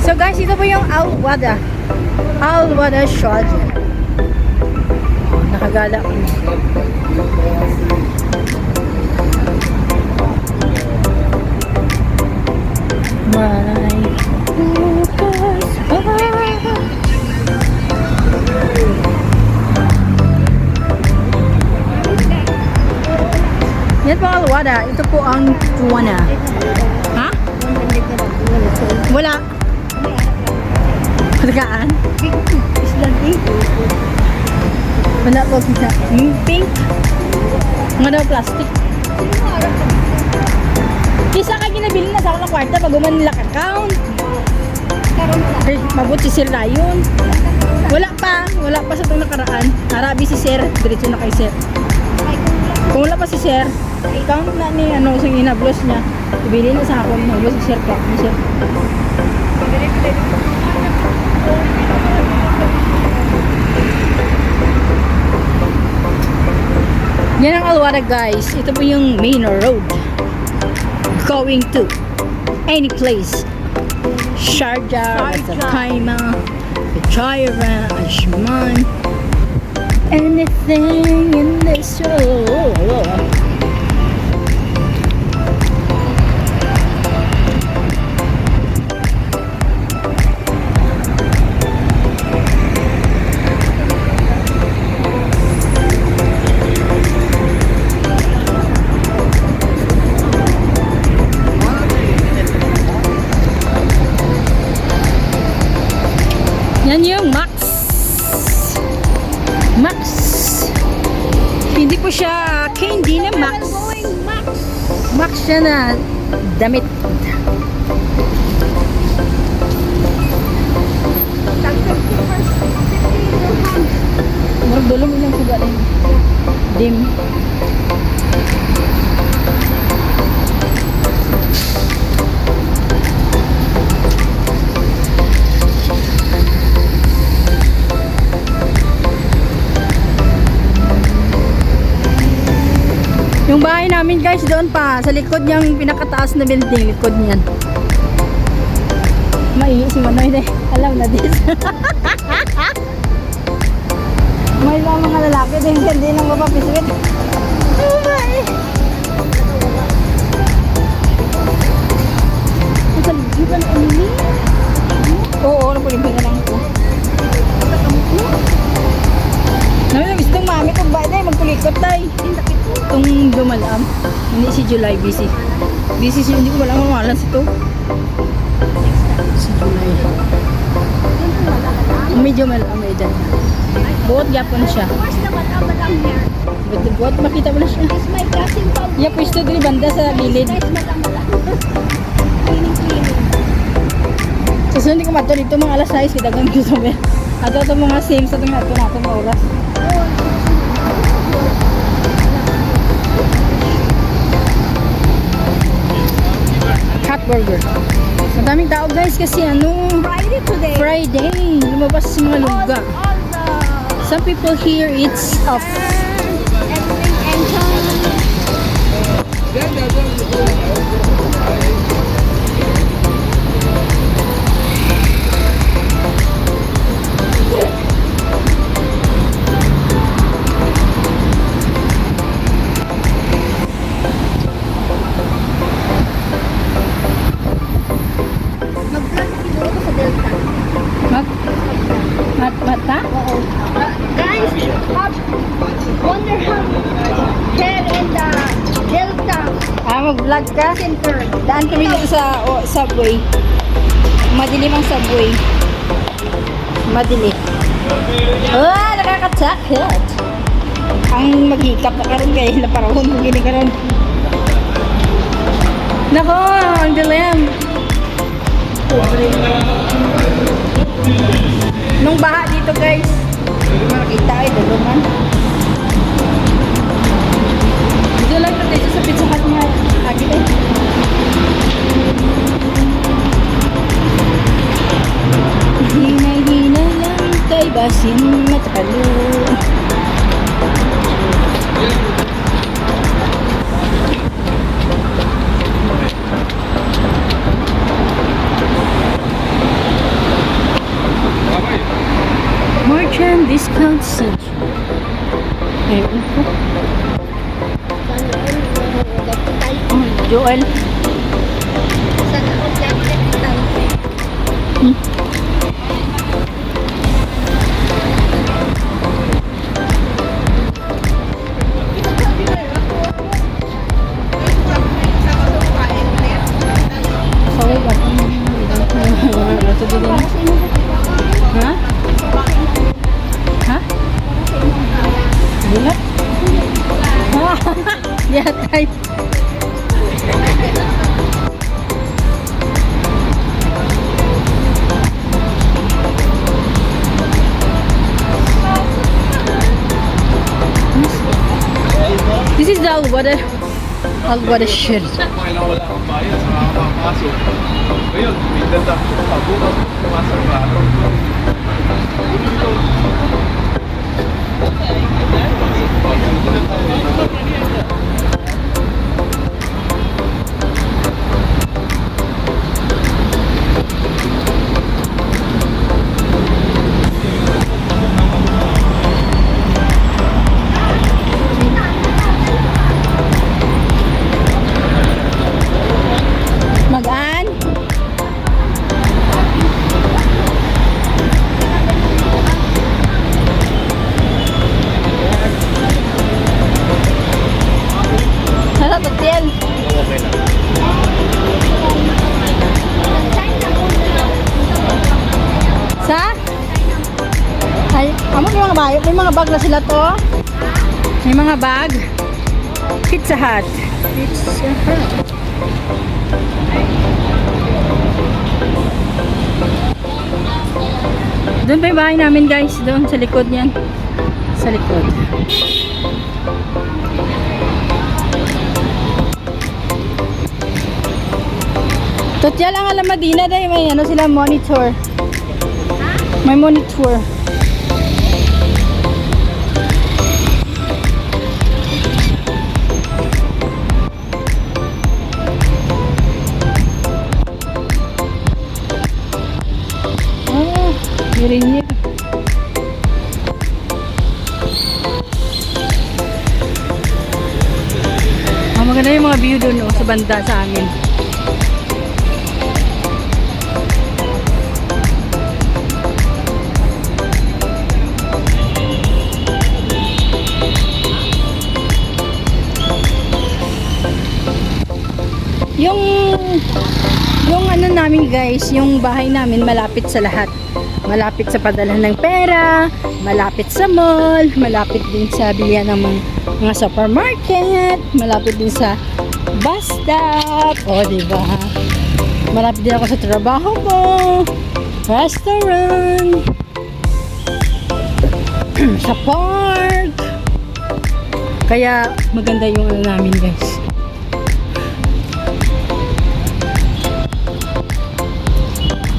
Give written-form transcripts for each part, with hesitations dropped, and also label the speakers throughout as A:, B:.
A: So guys, ito po yung Al-Wada Shod. Nakagala. Yan po ang Al-Wada. Ito po ang Tuwana. Ha? Wala. Pagkaan? Wala po kita. Yung pink. Nga daw plastic. Kisa ka ginabili na sa ako ng kwarta pag uman nila ka-count. Ay, mabuti si Sir Rayon. Wala pa sa itong nakaraan. Arabi si Sir, diretso na kay Sir. Kung wala pa si Sir, count na ni sa inablos niya. Ibili na sa akin, nablos si Sir ka. Ni Sir. Yan ang Al-Wada guys. Ito po yung main road. Going to any place. Sharjah, Kaima, Fujairah, Ajman, anything in this world. Yan yung Max. Hindi po siya candy na Max. Max siya na damit. Dulong ilang suga rin. Dim. Yung bahay namin guys doon pa sa likod niyang pinakataas na building, likod niyan. Maihi si Manoy de. Alam na this. May lang mga lalaki din hindi nang mapapiswit. Oh my. Ito liban ini. Oo, ano po liban na lang ko. Namin gusto mami kung ba day magkulikot tay. Itong dumalam. Hindi si July busy. Busy siya, hindi ko wala mamalas ito. Si July. Medyo malam eh dyan. Buot yapon siya. Buot makita mo na siya. Yeah, pwesto din banda sa gilid. Kasi hindi ko mato dito mga alas 6 kidagang gusto mo. Ato itong mga same sa itong nato oras. Hot burger. Madaming tao guys kasi
B: Friday today.
A: Friday. Lumabas sa mga lugar. Some people here it's off. Mata?
B: Oo. Guys, wonder how here in the Delta
A: Mag-vlog ka?
B: Center.
A: Daan kami dito sa subway. Madilim ang subway. Madilim. Oh, nakakatakot. Ang maghikap na karon kayo na parahon kung gini karon. Nako, ang dilim. Nung baha dito guys, makita ay dulungan. Dito lang ito dito sa Pizza Hut niya. Lagi eh. Hinay basin matalo. Merchant Discount Center. Ayun po. Oh, Joel.
B: Sana all gadget tayo.
A: Sorry, ba't ha? Ha? Bulat? Ha? Yatay. This is the Alwada shit.
C: Kailangan wala akong bayad sa mga makakasok. Ngayon, may data ko pa. Bukas, pumasok pa ako.
A: Magaan? Ano to, Tiel?
C: Okay lang.
A: Sa? Ay, amo may mga bayo. May mga bag na sila to. May mga bag. Pizza Hut. Pizza Hut. Doon pa yung bahay namin guys. Doon sa likod niyan. Sa likod. Tutya lang alam Madina dahil may ano sila monitor. May monitor. Ah, dirinya. Maganda yung mga view doon sa banda sa amin. Yung ano namin guys, yung bahay namin malapit sa lahat. Malapit sa padala ng pera, malapit sa mall, malapit din sa bilihan ng mga supermarket, malapit din sa bus stop. O, diba? Malapit din ako sa trabaho ko, restaurant, sa park. Kaya maganda yung ano namin guys.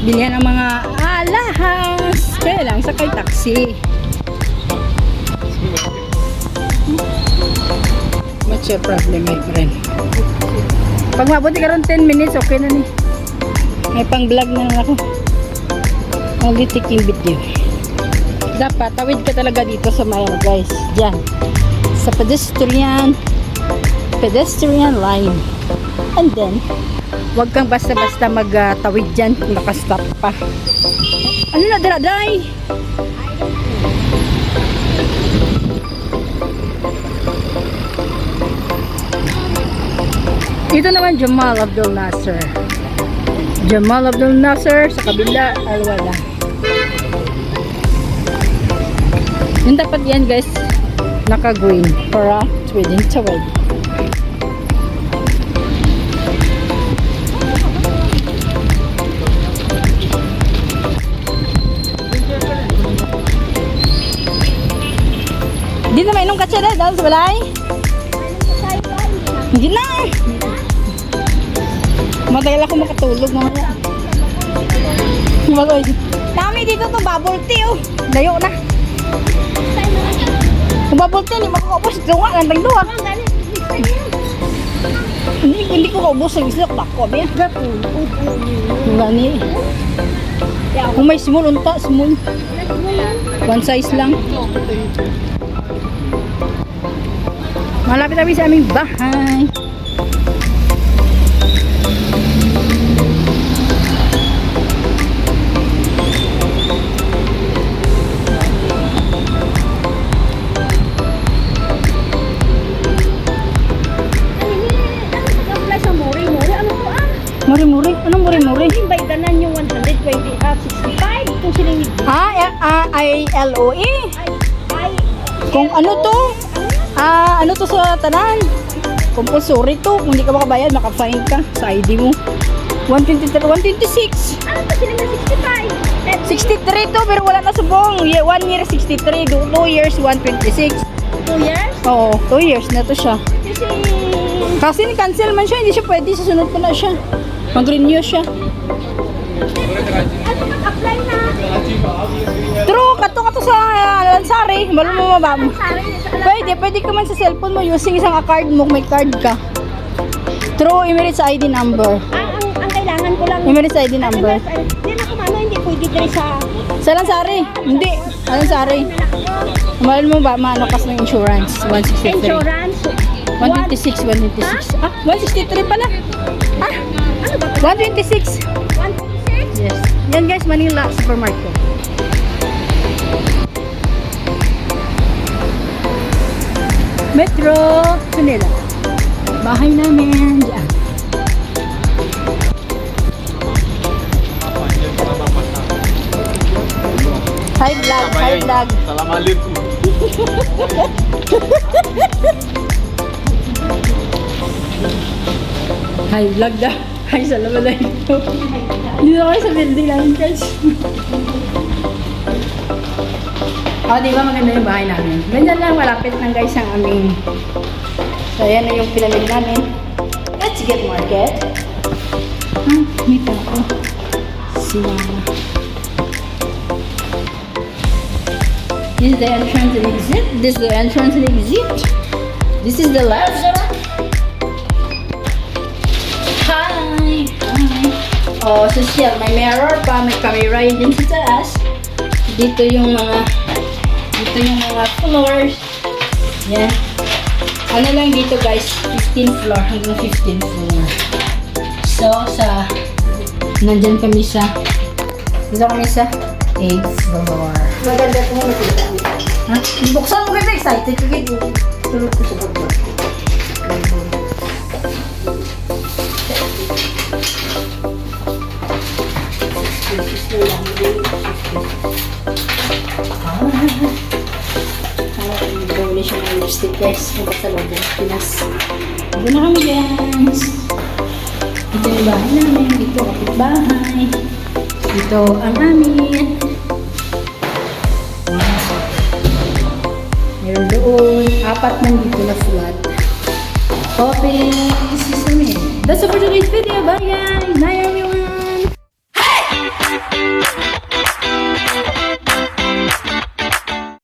A: Bilihan ng mga alahas. Kaya lang, sakay taxi. What's your problem, my friend? Pag mabuti ka ron 10 minutes, okay na ni. May pang vlog na lang ako. Only taking video. Dapat, tawid ka talaga dito sa may guys. Diyan. Sa pedestrian line. And then, huwag kang basta-basta magtawid dyan kung nakastop pa. Ano na, daraday? Ito naman Jamal Abdul Nasser. Jamal Abdul Nasser sa kabila, Alwala. Yung dapat yan guys, naka-green para pwedeng tawid. Hindi na mainom ka siya dahil sa balay. Hindi na. Matagal ako makatulog mamaya. Bagoy. Tami marami dito to bubble tea oh. Layo na. Kung bubble tea, hindi makakaubos. Ito nga, landang doon. Hindi ko kaubos ang isla. Bako, ba yan? Gani. Kung may small, unta, small. One size lang. Malapit kami sa aming bahay. Muri-muri? Anong muri-muri?
B: Bay ganan yung 120 65 kung sila yung
A: ILOE?
B: ay
A: Kung ano to? Ano to sa tanan? Compulsory to. Kung hindi ka makabayad, maka-fine ka sa ID mo. 123, 126.
B: ano to sila yung 65
A: 63 to, pero wala na subong. 1 year 63, 2 years 126.
B: 2 years
A: Oo, 2 years na to siya.
B: kasi
A: Kasi ni-cancel man siya, hindi siya pwede. Susunod ko na siya. Mag-renew siya.
B: ano mag-apply na
A: True, kato sa Lansari. Malo mo mababa mo. Pwede ka man sa cellphone mo using isang card mo, may card ka. True, Emirates ID number.
B: ang kailangan ko lang
A: Emirates ID number.
B: hindi na kumano hindi pwede diri sa
A: Sa Lansari? Hindi. Lansari. Mahal mo ba? Maano kas ng insurance? 163.
B: insurance
A: 126, 126. 163 pala.
B: ano ba
A: 126.
B: 126
A: Yes. Yan guys, Manila Supermarket. Metro Manila. Bahay namin dyan. Hi vlog.
C: Assalamualaikum.
A: Hi vlog da. Hi, salamalaikum. Dito kayo sa building namin guys. Di ba maganda yung bahay namin? Ganyan lang, malapit lang guys ang aming. So, yan na yung pinamig namin. Let's get market. Meet ako. Si Mama. This is the entrance and exit. This is the entrance and exit. This is the left. Hi! Oh, social. May mirror pa. May camera yun din sa taas. Dito yung mga floors. Yan. Ano lang dito guys, 15th floor hanggang 15th floor. So, nandyan kami sa 8th floor. Maganda kung makita. Ha? Buksan mo kayo, excited ko kayo. Tulog ko sa baba. Gawin siya ng lipstick guys. Punta sa loob ng Pinas. Ito na kami guys. Ito yung bahay namin. Dito kapit bahay. Dito ang amin. Meron doon. 4 nandito na flat. Open. This is me. That's all for today's video. Bye guys. Bye everyone. Hey!